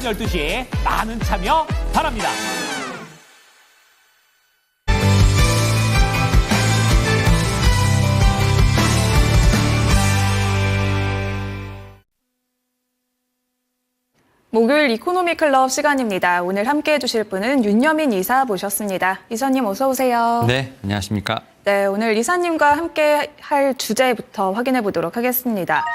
12시 많은 참여 바랍니다. 목요일 이코노미 클럽 시간입니다. 오늘 함께해 주실 분은 윤여민 이사 모셨습니다. 이사님 어서 오세요. 네, 안녕하십니까. 네, 오늘 이사님과 함께 할 주제부터 확인해 보도록 하겠습니다.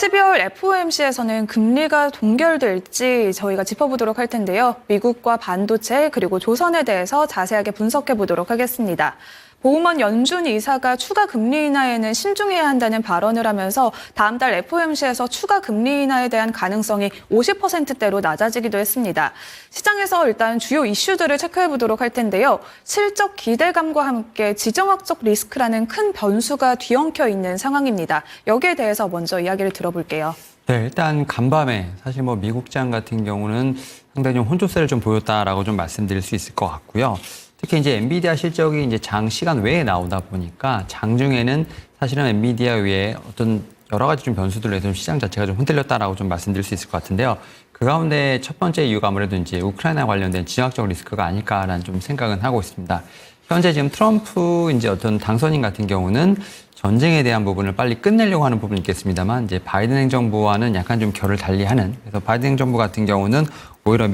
12월 FOMC에서는 금리가 동결될지 저희가 짚어보도록 할 텐데요. 미국과 반도체 그리고 조선에 대해서 자세하게 분석해 보도록 하겠습니다. 보우먼 연준 이사가 추가 금리 인하에는 신중해야 한다는 발언을 하면서 다음 달 FOMC에서 추가 금리 인하에 대한 가능성이 50%대로 낮아지기도 했습니다. 시장에서 일단 주요 이슈들을 체크해 보도록 할 텐데요. 실적 기대감과 함께 지정학적 리스크라는 큰 변수가 뒤엉켜 있는 상황입니다. 여기에 대해서 먼저 이야기를 들어볼게요. 네, 일단 간밤에 사실 미국장 같은 경우는 상당히 좀 혼조세를 좀 보였다라고 좀 말씀드릴 수 있을 것 같고요. 특히 이제 엔비디아 실적이 이제 장 시간 외에 나오다 보니까 장중에는 사실은 엔비디아 외에 어떤 여러 가지 좀 변수들로 해서 시장 자체가 좀 흔들렸다라고 좀 말씀드릴 수 있을 것 같은데요. 그 가운데 첫 번째 이유가 아무래도 이제 우크라이나 관련된 지정학적 리스크가 아닐까라는 좀 생각은 하고 있습니다. 현재 지금 트럼프 이제 어떤 당선인 같은 경우는 전쟁에 대한 부분을 빨리 끝내려고 하는 부분이 있겠습니다만 이제 바이든 행정부와는 약간 좀 결을 달리하는, 그래서 바이든 행정부 같은 경우는 오히려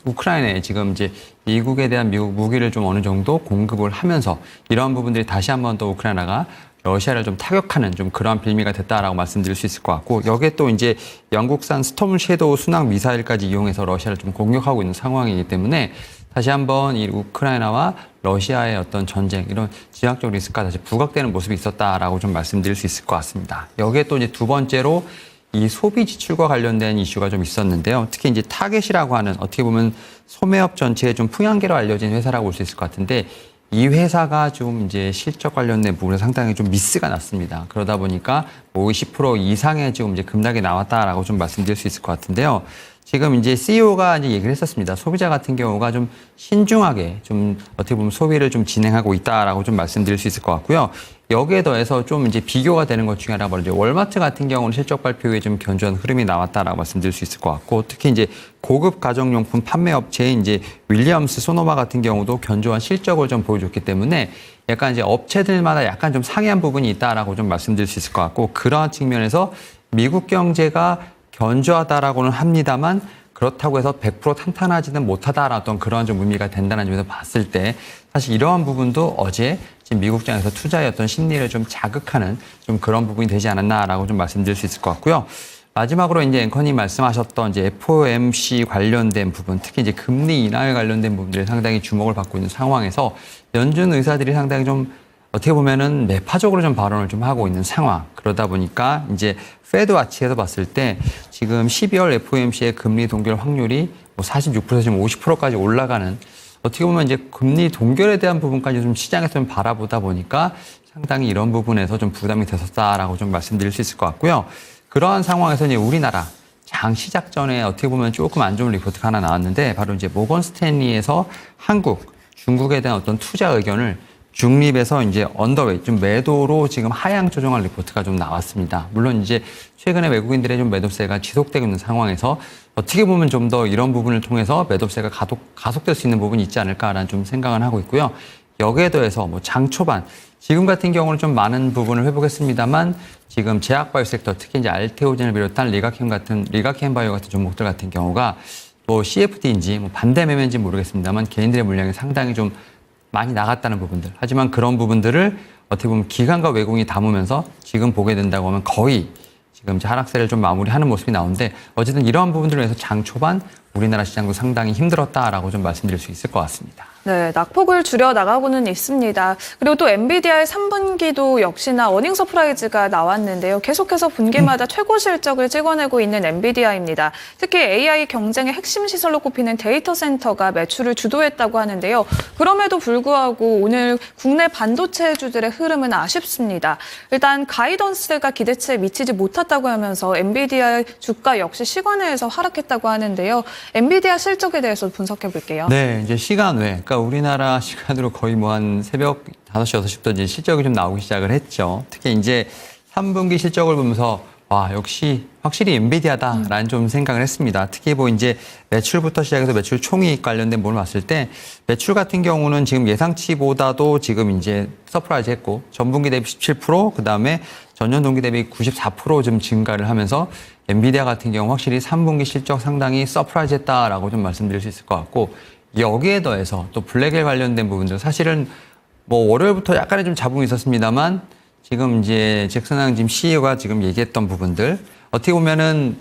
우크라이나에 지금 이제 미국에 대한 미국 무기를 좀 어느 정도 공급을 하면서 이러한 부분들이 다시 한번 또 우크라이나가 러시아를 좀 타격하는 좀 그러한 빌미가 됐다라고 말씀드릴 수 있을 것 같고, 여기에 또 이제 영국산 스톰 섀도우 순항 미사일까지 이용해서 러시아를 좀 공격하고 있는 상황이기 때문에 다시 한번 이 우크라이나와 러시아의 어떤 전쟁, 이런 지정학적 리스크가 다시 부각되는 모습이 있었다라고 좀 말씀드릴 수 있을 것 같습니다. 여기에 또 이제 두 번째로 이 소비 지출과 관련된 이슈가 좀 있었는데요. 특히 이제 타겟이라고 하는, 어떻게 보면 소매업 전체의 좀 풍향계로 알려진 회사라고 볼 수 있을 것 같은데, 이 회사가 좀 이제 실적 관련된 부분에 상당히 좀 미스가 났습니다. 그러다 보니까 20% 이상의 지금 이제 급락이 나왔다라고 좀 말씀드릴 수 있을 것 같은데요. 지금 이제 CEO가 이제 얘기를 했었습니다. 소비자 같은 경우가 좀 신중하게 좀 어떻게 보면 소비를 좀 진행하고 있다라고 좀 말씀드릴 수 있을 것 같고요. 여기에 더해서 좀 이제 비교가 되는 것 중에 하나가 이제 월마트 같은 경우는 실적 발표에 좀 견조한 흐름이 나왔다라고 말씀드릴 수 있을 것 같고, 특히 이제 고급 가정용품 판매 업체인 이제 윌리엄스 소노마 같은 경우도 견조한 실적을 좀 보여줬기 때문에 약간 이제 업체들마다 약간 좀 상이한 부분이 있다라고 좀 말씀드릴 수 있을 것 같고, 그러한 측면에서 미국 경제가 견조하다라고는 합니다만 그렇다고 해서 100% 탄탄하지는 못하다라는 어떤 그러한 좀 의미가 된다는 점에서 봤을 때 사실 이러한 부분도 어제 지금 미국장에서 투자의 어떤 심리를 좀 자극하는 좀 그런 부분이 되지 않았나라고 좀 말씀드릴 수 있을 것 같고요. 마지막으로 이제 앵커님 말씀하셨던 이제 FOMC 관련된 부분, 특히 이제 금리 인하에 관련된 부분들이 상당히 주목을 받고 있는 상황에서 연준 의사들이 상당히 좀 어떻게 보면은 매파적으로 좀 발언을 좀 하고 있는 상황. 그러다 보니까 이제 페드 와치에서 봤을 때 지금 12월 FOMC의 금리 동결 확률이 46%에서 지금 50%까지 올라가는, 어떻게 보면 이제 금리 동결에 대한 부분까지 좀 시장에서 좀 바라보다 보니까 상당히 이런 부분에서 좀 부담이 됐었다라고 좀 말씀드릴 수 있을 것 같고요. 그러한 상황에서 이제 우리나라 장 시작 전에 어떻게 보면 조금 안 좋은 리포트가 하나 나왔는데, 바로 이제 모건 스탠리에서 한국, 중국에 대한 어떤 투자 의견을 중립에서 이제 언더웨이, 좀 매도로 지금 하향 조정한 리포트가 좀 나왔습니다. 물론 이제 최근에 외국인들의 좀 매도세가 지속되고 있는 상황에서 어떻게 보면 좀 더 이런 부분을 통해서 매도세가 가속될 수 있는 부분이 있지 않을까라는 좀 생각을 하고 있고요. 여기에 더해서 장 초반, 지금 같은 경우는 좀 많은 부분을 회복했습니다만 지금 제약바이오 섹터, 특히 이제 알테오젠을 비롯한 리가캠 바이오 같은 종목들 같은 경우가 CFD인지 반대 매매인지 모르겠습니다만 개인들의 물량이 상당히 좀 많이 나갔다는 부분들. 하지만 그런 부분들을 어떻게 보면 기관과 외국인이 담으면서 지금 보게 된다고 하면 거의 지금 이제 하락세를 좀 마무리하는 모습이 나오는데, 어쨌든 이러한 부분들을 해서 장 초반 우리나라 시장도 상당히 힘들었다라고 좀 말씀드릴 수 있을 것 같습니다. 네, 낙폭을 줄여 나가고는 있습니다. 그리고 또 엔비디아의 3분기도 역시나 어닝 서프라이즈가 나왔는데요. 계속해서 분기마다 최고 실적을 찍어내고 있는 엔비디아입니다. 특히 AI 경쟁의 핵심 시설로 꼽히는 데이터 센터가 매출을 주도했다고 하는데요. 그럼에도 불구하고 오늘 국내 반도체주들의 흐름은 아쉽습니다. 일단 가이던스가 기대치에 미치지 못했다고 하면서 엔비디아의 주가 역시 시간외에서 하락했다고 하는데요. 엔비디아 실적에 대해서 분석해 볼게요. 네, 이제 시간 외, 그러니까 우리나라 시간으로 거의 한 새벽 5시, 6시부터 이제 실적이 좀 나오기 시작을 했죠. 특히 이제 3분기 실적을 보면서 와, 역시 확실히 엔비디아다라는 좀 생각을 했습니다. 특히 뭐 이제 매출부터 시작해서 매출 총이익 관련된 부분을 봤을 때 매출 같은 경우는 지금 예상치보다도 지금 이제 서프라이즈 했고 전분기 대비 17%, 그다음에 전년 동기 대비 94%좀 증가를 하면서 엔비디아 같은 경우 확실히 3분기 실적 상당히 서프라이즈 했다라고 좀 말씀드릴 수 있을 것 같고, 여기에 더해서 또 블랙엘 관련된 부분들 사실은 뭐 월요일부터 약간의 좀 잡음이 있었습니다만 지금 이제 잭슨항 지금 CEO가 지금 얘기했던 부분들 어떻게 보면은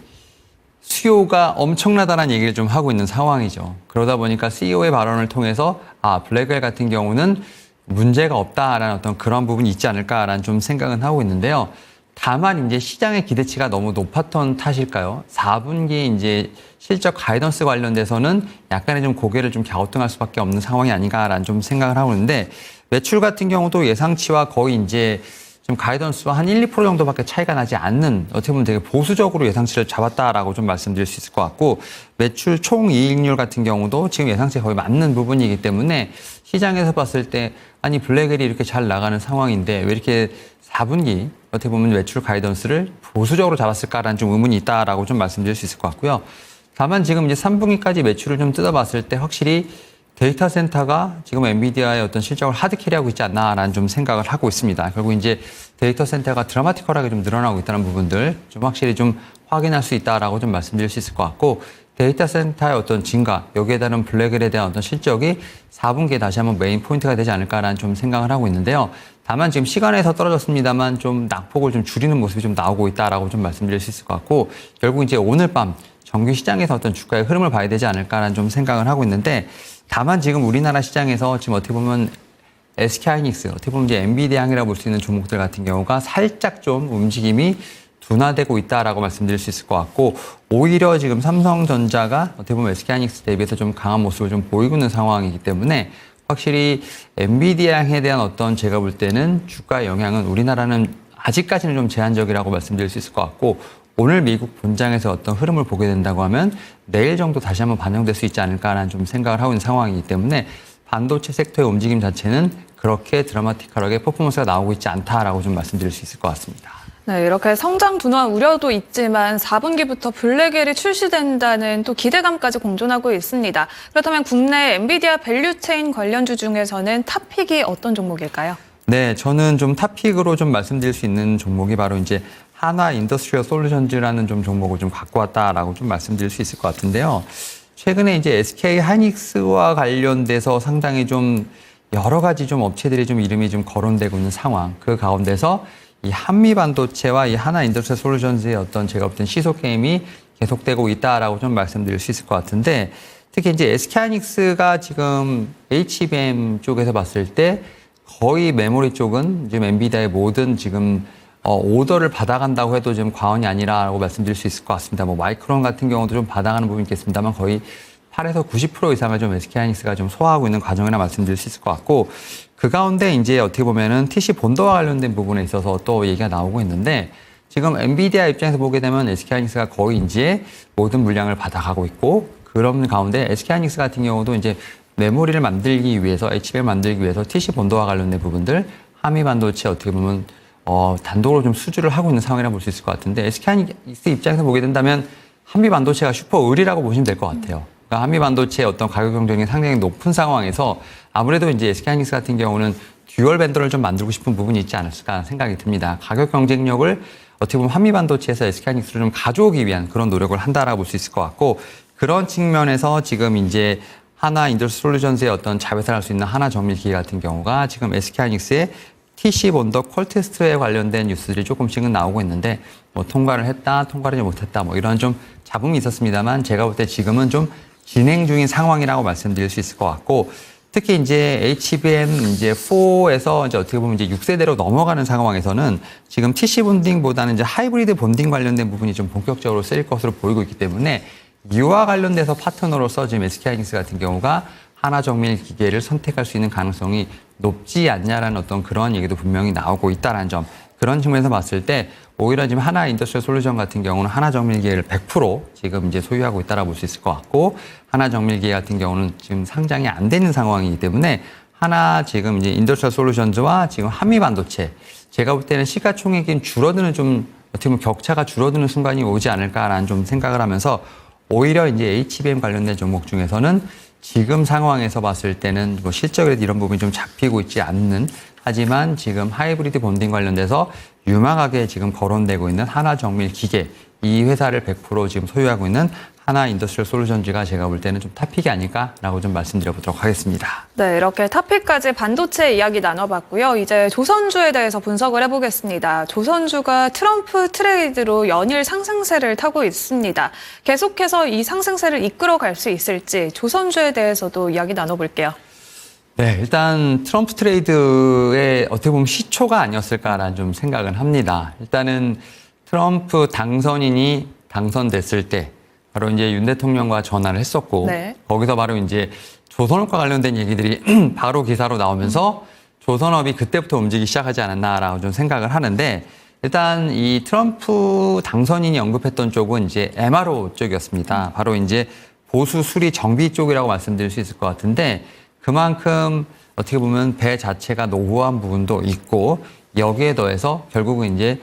수요가 엄청나다는 얘기를 좀 하고 있는 상황이죠. 그러다 보니까 CEO의 발언을 통해서 블랙웰 같은 경우는 문제가 없다라는 어떤 그런 부분이 있지 않을까라는 좀 생각은 하고 있는데요. 다만 이제 시장의 기대치가 너무 높았던 탓일까요? 4분기 이제 실적 가이던스 관련돼서는 약간의 좀 고개를 좀 갸우뚱할 수밖에 없는 상황이 아닌가라는 좀 생각을 하고 있는데, 매출 같은 경우도 예상치와 거의 이제 좀 가이던스와 한 1, 2% 정도밖에 차이가 나지 않는, 어떻게 보면 되게 보수적으로 예상치를 잡았다라고 좀 말씀드릴 수 있을 것 같고, 매출 총이익률 같은 경우도 지금 예상치에 거의 맞는 부분이기 때문에 시장에서 봤을 때 아니 블랙웰이 이렇게 잘 나가는 상황인데 왜 이렇게 4분기 어떻게 보면 매출 가이던스를 보수적으로 잡았을까라는 좀 의문이 있다라고 좀 말씀드릴 수 있을 것 같고요. 다만 지금 이제 3분기까지 매출을 좀 뜯어봤을 때 확실히 데이터 센터가 지금 엔비디아의 어떤 실적을 하드캐리하고 있지 않나라는 좀 생각을 하고 있습니다. 결국 이제 데이터 센터가 드라마티컬하게 좀 늘어나고 있다는 부분들 좀 확실히 좀 확인할 수 있다라고 좀 말씀드릴 수 있을 것 같고, 데이터 센터의 어떤 증가, 여기에 따른 블랙웰에 대한 어떤 실적이 4분기에 다시 한번 메인 포인트가 되지 않을까라는 좀 생각을 하고 있는데요. 다만 지금 시간에서 떨어졌습니다만 좀 낙폭을 좀 줄이는 모습이 좀 나오고 있다라고 좀 말씀드릴 수 있을 것 같고, 결국 이제 오늘 밤 정규 시장에서 어떤 주가의 흐름을 봐야 되지 않을까라는 좀 생각을 하고 있는데, 다만 지금 우리나라 시장에서 지금 어떻게 보면 SK하이닉스, 어떻게 보면 이제 엔비디아 향이라고 볼 수 있는 종목들 같은 경우가 살짝 좀 움직임이 둔화되고 있다라고 말씀드릴 수 있을 것 같고, 오히려 지금 삼성전자가 어떻게 보면 SK하이닉스 대비해서 좀 강한 모습을 좀 보이고 있는 상황이기 때문에 확실히 엔비디아 향에 대한 어떤 제가 볼 때는 주가 영향은 우리나라는 아직까지는 좀 제한적이라고 말씀드릴 수 있을 것 같고, 오늘 미국 본장에서 어떤 흐름을 보게 된다고 하면 내일 정도 다시 한번 반영될 수 있지 않을까라는 좀 생각을 하고 있는 상황이기 때문에 반도체 섹터의 움직임 자체는 그렇게 드라마틱하게 퍼포먼스가 나오고 있지 않다라고 좀 말씀드릴 수 있을 것 같습니다. 네, 이렇게 성장 둔화 우려도 있지만 4분기부터 블랙웰이 출시된다는 또 기대감까지 공존하고 있습니다. 그렇다면 국내 엔비디아 밸류체인 관련주 중에서는 탑픽이 어떤 종목일까요? 네, 저는 좀 탑픽으로 좀 말씀드릴 수 있는 종목이 바로 이제 한화 인더스트리얼 솔루션즈라는 좀 종목을 좀 갖고 왔다라고 좀 말씀드릴 수 있을 것 같은데요. 최근에 이제 SK 하이닉스와 관련돼서 상당히 좀 여러 가지 좀 업체들이 좀 이름이 좀 거론되고 있는 상황. 그 가운데서 이 한미 반도체와 이 한화 인더스트리얼 솔루션즈의 어떤 제가 볼 땐 시소 게임이 계속되고 있다라고 좀 말씀드릴 수 있을 것 같은데, 특히 이제 SK 하이닉스가 지금 HBM 쪽에서 봤을 때 거의 메모리 쪽은 지금 엔비디아의 모든 지금 오더를 받아간다고 해도 좀 과언이 아니라고 말씀드릴 수 있을 것 같습니다. 뭐 마이크론 같은 경우도 좀 받아가는 부분이 있겠습니다만 거의 8에서 90% 이상을 좀 SK하이닉스가 좀 소화하고 있는 과정이라 말씀드릴 수 있을 것 같고, 그 가운데 이제 어떻게 보면은 TC 본더와 관련된 부분에 있어서 또 얘기가 나오고 있는데, 지금 엔비디아 입장에서 보게 되면 SK하이닉스가 거의 이제 모든 물량을 받아가고 있고, 그런 가운데 SK하이닉스 같은 경우도 이제 메모리를 만들기 위해서, HBM 만들기 위해서 TC 본더와 관련된 부분들, 한미 반도체 어떻게 보면 단독으로 좀 수주를 하고 있는 상황이라 볼 수 있을 것 같은데, SK하이닉스 입장에서 보게 된다면 한미 반도체가 슈퍼 을이라고 보시면 될 것 같아요. 그러니까 한미 반도체의 어떤 가격 경쟁이 상당히 높은 상황에서 아무래도 이제 SK하이닉스 같은 경우는 듀얼 벤더를 좀 만들고 싶은 부분이 있지 않을까 생각이 듭니다. 가격 경쟁력을 어떻게 보면 한미 반도체에서 SK하이닉스를 좀 가져오기 위한 그런 노력을 한다라고 볼 수 있을 것 같고, 그런 측면에서 지금 이제 하나 인더스트리얼 솔루션즈의 어떤 자회사를 할 수 있는 하나 정밀기계 같은 경우가 지금 SK하이닉스의 TC 본더 퀄테스트에 관련된 뉴스들이 조금씩은 나오고 있는데, 뭐 통과를 했다, 통과를 못했다, 뭐 이런 좀 잡음이 있었습니다만 제가 볼 때 지금은 좀 진행 중인 상황이라고 말씀드릴 수 있을 것 같고, 특히 이제 HBM 이제 4에서 이제 어떻게 보면 이제 6세대로 넘어가는 상황에서는 지금 TC 본딩보다는 이제 하이브리드 본딩 관련된 부분이 좀 본격적으로 쓰일 것으로 보이고 있기 때문에 이와 관련돼서 파트너로서 지금 SK하이닉스 같은 경우가 하나 정밀 기계를 선택할 수 있는 가능성이 높지 않냐라는 어떤 그런 얘기도 분명히 나오고 있다는 점, 그런 측면에서 봤을 때 오히려 지금 하나 인더스트리얼 솔루션 같은 경우는 하나 정밀 기계를 100% 지금 이제 소유하고 있다라고 볼 수 있을 것 같고, 하나 정밀 기계 같은 경우는 지금 상장이 안 되는 상황이기 때문에 하나 지금 이제 인더스트리얼 솔루션즈와 지금 한미 반도체, 제가 볼 때는 시가총액이 줄어드는 좀 어떻게 보면 격차가 줄어드는 순간이 오지 않을까라는 좀 생각을 하면서 오히려 이제 HBM 관련된 종목 중에서는 지금 상황에서 봤을 때는 뭐 실적에도 이런 부분이 좀 잡히고 있지 않는, 하지만 지금 하이브리드 본딩 관련돼서 유망하게 지금 거론되고 있는 하나정밀 기계, 이 회사를 100% 지금 소유하고 있는 하나 인더스트리얼 솔루션즈가 제가 볼 때는 좀 탑픽이 아닐까라고 좀 말씀드려보도록 하겠습니다. 네, 이렇게 탑픽까지 반도체 이야기 나눠봤고요. 이제 조선주에 대해서 분석을 해보겠습니다. 조선주가 트럼프 트레이드로 연일 상승세를 타고 있습니다. 계속해서 이 상승세를 이끌어갈 수 있을지 조선주에 대해서도 이야기 나눠볼게요. 네, 일단 트럼프 트레이드의 어떻게 보면 시초가 아니었을까라는 좀 생각은 합니다. 일단은 트럼프 당선인이 당선됐을 때 바로 이제 윤 대통령과 전화를 했었고, 네. 거기서 바로 이제 조선업과 관련된 얘기들이 바로 기사로 나오면서 조선업이 그때부터 움직이기 시작하지 않았나라고 좀 생각을 하는데, 일단 이 트럼프 당선인이 언급했던 쪽은 이제 MRO 쪽이었습니다. 바로 이제 보수 수리 정비 쪽이라고 말씀드릴 수 있을 것 같은데, 그만큼 어떻게 보면 배 자체가 노후한 부분도 있고, 여기에 더해서 결국은 이제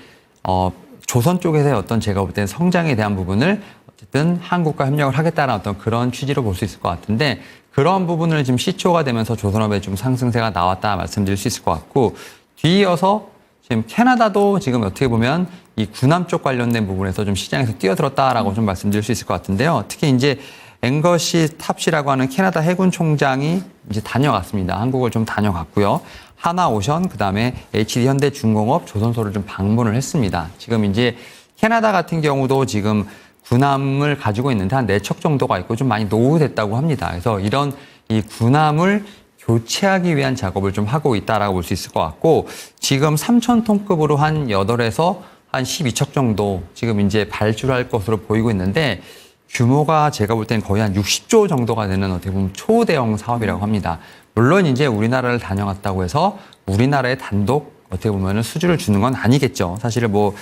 조선 쪽에서의 어떤 제가 볼 때는 성장에 대한 부분을 어쨌든 한국과 협력을 하겠다는 어떤 그런 취지로 볼 수 있을 것 같은데, 그런 부분을 지금 시초가 되면서 조선업에 좀 상승세가 나왔다 말씀드릴 수 있을 것 같고, 뒤이어서 지금 캐나다도 지금 어떻게 보면 이 군함 쪽 관련된 부분에서 좀 시장에서 뛰어들었다라고 좀 말씀드릴 수 있을 것 같은데요. 특히 이제 앵거시 탑시라고 하는 캐나다 해군 총장이 이제 다녀갔습니다. 한국을 좀 다녀갔고요. 하나오션, 그다음에 HD 현대중공업, 조선소를 좀 방문을 했습니다. 지금 이제 캐나다 같은 경우도 지금 군함을 가지고 있는데 한 4척 정도가 있고 좀 많이 노후됐다고 합니다. 그래서 이런 이 군함을 교체하기 위한 작업을 좀 하고 있다라고 볼 수 있을 것 같고, 지금 3,000톤급으로 한 8에서 한 12척 정도 지금 이제 발주할 것으로 보이고 있는데, 규모가 제가 볼 때는 거의 한 60조 정도가 되는 어떻게 보면 초대형 사업이라고 합니다. 물론 이제 우리나라를 다녀갔다고 해서 우리나라의 단독 어떻게 보면은 수주를 주는 건 아니겠죠. 사실은 뭐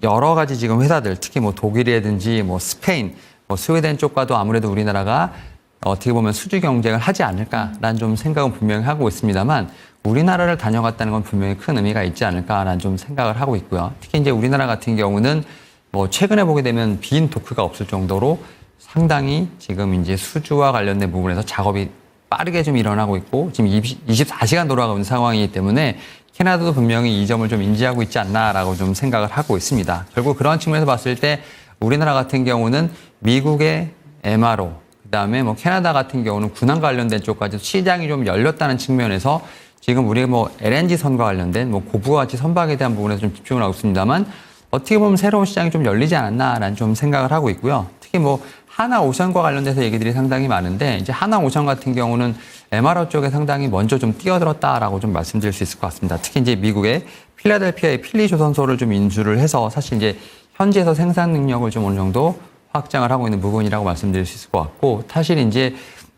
여러 가지 지금 회사들, 특히 뭐 독일이라든지 뭐 스페인, 뭐 스웨덴 쪽과도 아무래도 우리나라가 어떻게 보면 수주 경쟁을 하지 않을까라는 좀 생각은 분명히 하고 있습니다만, 우리나라를 다녀갔다는 건 분명히 큰 의미가 있지 않을까라는 좀 생각을 하고 있고요. 특히 이제 우리나라 같은 경우는 뭐 최근에 보게 되면 빈 도크가 없을 정도로 상당히 지금 이제 수주와 관련된 부분에서 작업이 빠르게 좀 일어나고 있고, 지금 24시간 돌아가고 있는 상황이기 때문에 캐나다도 분명히 이 점을 좀 인지하고 있지 않나라고 좀 생각을 하고 있습니다. 결국 그런 측면에서 봤을 때 우리나라 같은 경우는 미국의 MRO, 그다음에 뭐 캐나다 같은 경우는 군함 관련된 쪽까지 시장이 좀 열렸다는 측면에서 지금 우리가 뭐 LNG 선과 관련된 뭐 고부가치 선박에 대한 부분에서 좀 집중을 하고 있습니다만, 어떻게 보면 새로운 시장이 좀 열리지 않았나라는 좀 생각을 하고 있고요. 특히 뭐 하나오션과 관련돼서 얘기들이 상당히 많은데, 이제 하나오션 같은 경우는 MRO 쪽에 상당히 먼저 좀 뛰어들었다라고 좀 말씀드릴 수 있을 것 같습니다. 특히 이제 미국의 필라델피아의 필리조선소를 좀 인수를 해서 사실 이제 현지에서 생산 능력을 좀 어느 정도 확장을 하고 있는 부분이라고 말씀드릴 수 있을 것 같고, 사실 이제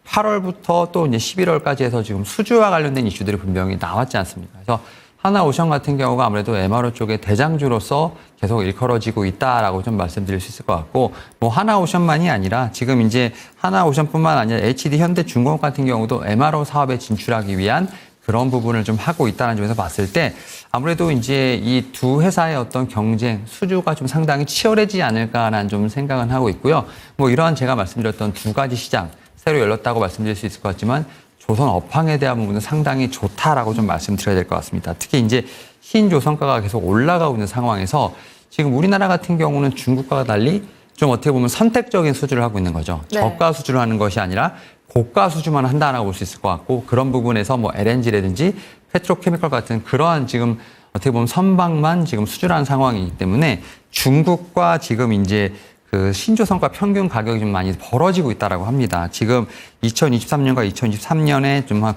8월부터 또 이제 11월까지 해서 지금 수주와 관련된 이슈들이 분명히 나왔지 않습니까? 그래서 하나오션 같은 경우가 아무래도 MRO 쪽의 대장주로서 계속 일컬어지고 있다라고 좀 말씀드릴 수 있을 것 같고, 뭐 하나오션만이 아니라 지금 이제 하나오션뿐만 아니라 HD 현대중공업 같은 경우도 MRO 사업에 진출하기 위한 그런 부분을 좀 하고 있다는 점에서 봤을 때, 아무래도 이제 이 두 회사의 어떤 경쟁, 수주가 좀 상당히 치열해지지 않을까라는 좀 생각은 하고 있고요. 뭐 이러한 제가 말씀드렸던 두 가지 시장 새로 열렸다고 말씀드릴 수 있을 것 같지만, 조선 업황에 대한 부분은 상당히 좋다라고 좀 말씀드려야 될 것 같습니다. 특히 이제 신조선가가 계속 올라가고 있는 상황에서 지금 우리나라 같은 경우는 중국과가 달리 좀 어떻게 보면 선택적인 수주를 하고 있는 거죠. 네. 저가 수주를 하는 것이 아니라 고가 수주만 한다라고 볼 수 있을 것 같고, 그런 부분에서 뭐 LNG라든지 페트로케미컬 같은 그러한 지금 어떻게 보면 선박만 지금 수주를 하는 상황이기 때문에 중국과 지금 이제 그 신조선가 평균 가격이 좀 많이 벌어지고 있다라고 합니다. 지금 2023년과 2023년에 좀 한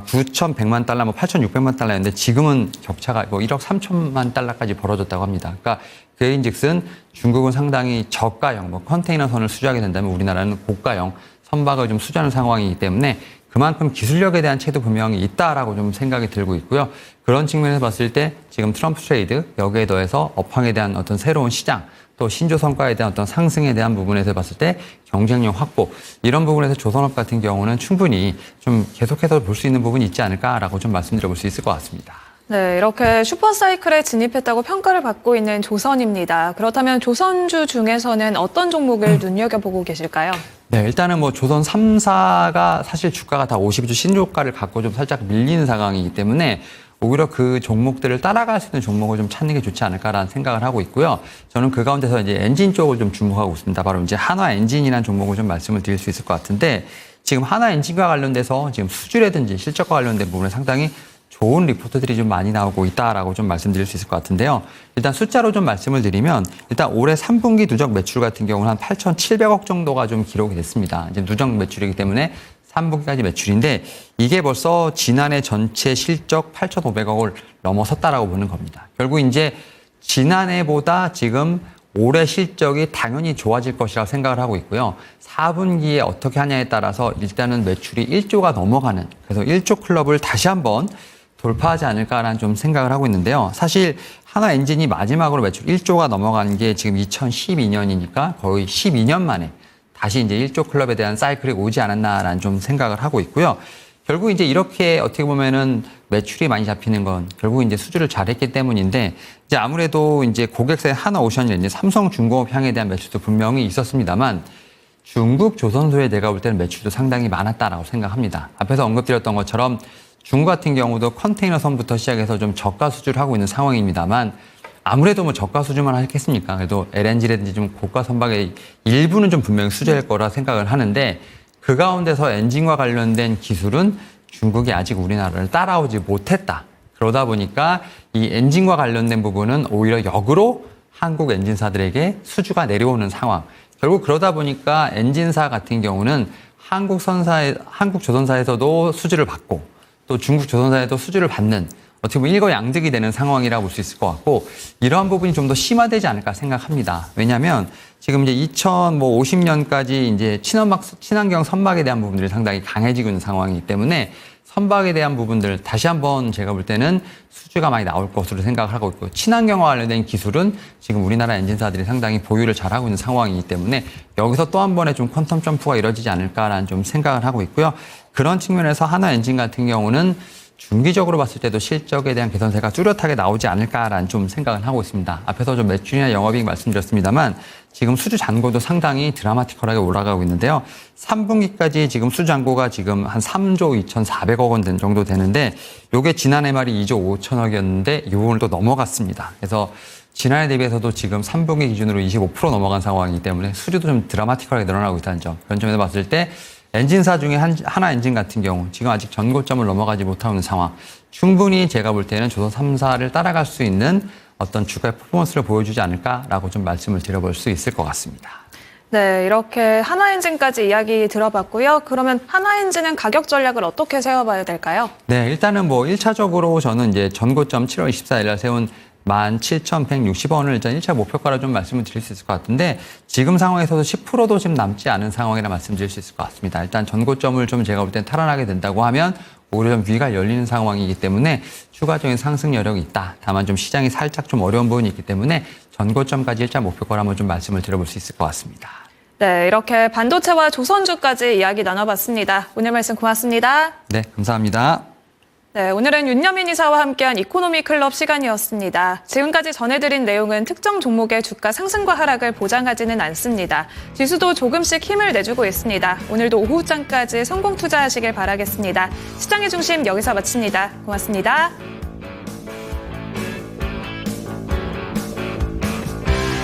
9,100만 달러, 뭐 8,600만 달러였는데 지금은 격차가 뭐 1억 3천만 달러까지 벌어졌다고 합니다. 그러니까 그인즉슨 중국은 상당히 저가형, 뭐 컨테이너선을 수주하게 된다면 우리나라는 고가형 선박을 좀 수주하는 상황이기 때문에 그만큼 기술력에 대한 차이도 분명히 있다라고 좀 생각이 들고 있고요. 그런 측면에서 봤을 때 지금 트럼프 트레이드, 여기에 더해서 업황에 대한 어떤 새로운 시장, 또 신조선가에 대한 어떤 상승에 대한 부분에서 봤을 때 경쟁력 확보, 이런 부분에서 조선업 같은 경우는 충분히 좀 계속해서 볼 수 있는 부분이 있지 않을까라고 좀 말씀드려 볼 수 있을 것 같습니다. 네, 이렇게 슈퍼사이클에 진입했다고 평가를 받고 있는 조선입니다. 그렇다면 조선주 중에서는 어떤 종목을 눈여겨보고 계실까요? 네, 일단은 뭐 조선 3사가 사실 주가가 다 52주 신고가를 갖고 좀 살짝 밀리는 상황이기 때문에 오히려 그 종목들을 따라갈 수 있는 종목을 좀 찾는 게 좋지 않을까라는 생각을 하고 있고요. 저는 그 가운데서 이제 엔진 쪽을 좀 주목하고 있습니다. 바로 이제 한화 엔진이라는 종목을 좀 말씀을 드릴 수 있을 것 같은데 지금 한화 엔진과 관련돼서 지금 수주라든지 실적과 관련된 부분에 상당히 좋은 리포트들이 좀 많이 나오고 있다라고 좀 말씀드릴 수 있을 것 같은데요. 일단 숫자로 좀 말씀을 드리면 일단 올해 3분기 누적 매출 같은 경우는 한 8,700억 정도가 좀 기록이 됐습니다. 이제 누적 매출이기 때문에 3분기까지 매출인데 이게 벌써 지난해 전체 실적 8,500억을 넘어섰다라고 보는 겁니다. 결국 이제 지난해보다 지금 올해 실적이 당연히 좋아질 것이라고 생각을 하고 있고요. 4분기에 어떻게 하냐에 따라서 일단은 매출이 1조가 넘어가는 그래서 1조 클럽을 다시 한번 돌파하지 않을까라는 좀 생각을 하고 있는데요. 사실 한화 엔진이 마지막으로 매출 1조가 넘어간 게 지금 2012년이니까 거의 12년 만에 다시 이제 1조 클럽에 대한 사이클이 오지 않았나라는 좀 생각을 하고 있고요. 결국 이제 이렇게 어떻게 보면은 매출이 많이 잡히는 건 결국 이제 수주를 잘했기 때문인데 이제 아무래도 이제 고객사의 한화오션이나 삼성중공업 향에 대한 매출도 분명히 있었습니다만 중국 조선소에 내가 볼 때는 매출도 상당히 많았다라고 생각합니다. 앞에서 언급드렸던 것처럼 중국 같은 경우도 컨테이너 선부터 시작해서 좀 저가 수주를 하고 있는 상황입니다만 아무래도 뭐 저가 수주만 하겠습니까? 그래도 LNG라든지 좀 고가 선박의 일부는 좀 분명히 수주할 거라 생각을 하는데 그 가운데서 엔진과 관련된 기술은 중국이 아직 우리나라를 따라오지 못했다. 그러다 보니까 이 엔진과 관련된 부분은 오히려 역으로 한국 엔진사들에게 수주가 내려오는 상황. 결국 그러다 보니까 엔진사 같은 경우는 한국 조선사에서도 수주를 받고 또 중국 조선사에도 수주를 받는 어떻게 보면 일거양득이 되는 상황이라고 볼 수 있을 것 같고 이러한 부분이 좀 더 심화되지 않을까 생각합니다. 왜냐하면 지금 이제 2050년까지 이제 친환경 선박에 대한 부분들이 상당히 강해지고 있는 상황이기 때문에 선박에 대한 부분들 다시 한번 제가 볼 때는 수주가 많이 나올 것으로 생각을 하고 있고 친환경과 관련된 기술은 지금 우리나라 엔진사들이 상당히 보유를 잘하고 있는 상황이기 때문에 여기서 또 한 번의 좀 퀀텀 점프가 이루어지지 않을까라는 좀 생각을 하고 있고요. 그런 측면에서 한화 엔진 같은 경우는 중기적으로 봤을 때도 실적에 대한 개선세가 뚜렷하게 나오지 않을까라는 좀 생각을 하고 있습니다. 앞에서 좀 매출이나 영업이익 말씀드렸습니다만 지금 수주 잔고도 상당히 드라마티컬하게 올라가고 있는데요. 3분기까지 지금 수주 잔고가 지금 한 3조 2,400억 원 정도 되는데 이게 지난해 말이 2조 5천억이었는데 이 부분을 또 넘어갔습니다. 그래서 지난해 대비해서도 지금 3분기 기준으로 25% 넘어간 상황이기 때문에 수주도 좀 드라마티컬하게 늘어나고 있다는 점. 그런 점에서 봤을 때 엔진사 중에 한화 엔진 같은 경우 지금 아직 전고점을 넘어가지 못하고 있는 상황. 충분히 제가 볼 때는 조선 3사를 따라갈 수 있는 어떤 주가의 퍼포먼스를 보여주지 않을까라고 좀 말씀을 드려볼 수 있을 것 같습니다. 네, 이렇게 한화엔진까지 이야기 들어봤고요. 그러면 한화엔진은 가격 전략을 어떻게 세워봐야 될까요? 네, 일단은 뭐 1차적으로 저는 이제 전고점 7월 24일 날 세운 17,160원을 일단 1차 목표가로 좀 말씀을 드릴 수 있을 것 같은데 지금 상황에서도 10%도 지금 남지 않은 상황이라 말씀드릴 수 있을 것 같습니다. 일단 전고점을 좀 제가 볼 땐 탈환하게 된다고 하면 오히려 좀 위가 열리는 상황이기 때문에 추가적인 상승 여력이 있다. 다만 좀 시장이 살짝 좀 어려운 부분이 있기 때문에 전고점까지 1차 목표가로 한번 좀 말씀을 드려볼 수 있을 것 같습니다. 네, 이렇게 반도체와 조선주까지 이야기 나눠봤습니다. 오늘 말씀 고맙습니다. 네, 감사합니다. 네, 오늘은 윤여민 이사와 함께한 이코노미 클럽 시간이었습니다. 지금까지 전해드린 내용은 특정 종목의 주가 상승과 하락을 보장하지는 않습니다. 지수도 조금씩 힘을 내주고 있습니다. 오늘도 오후장까지 성공 투자하시길 바라겠습니다. 시장의 중심 여기서 마칩니다. 고맙습니다.